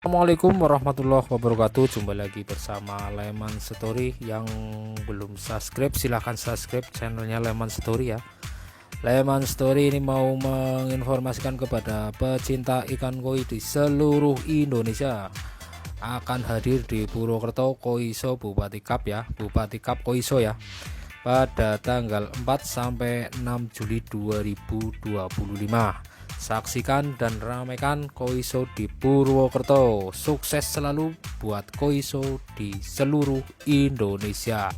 Assalamualaikum warahmatullahi wabarakatuh. Jumpa lagi bersama Lemon Story. Yang belum subscribe silahkan subscribe channelnya Lemon Story ya. Lemon Story ini mau menginformasikan kepada pecinta ikan koi di seluruh Indonesia, akan hadir di Purwokerto Koiso Bupati Cup ya, Bupati Cup Koiso ya, pada tanggal 4 sampai 6 Juli 2025. Saksikan dan ramaikan Koiso di Purwokerto. Sukses selalu buat Koiso di seluruh Indonesia.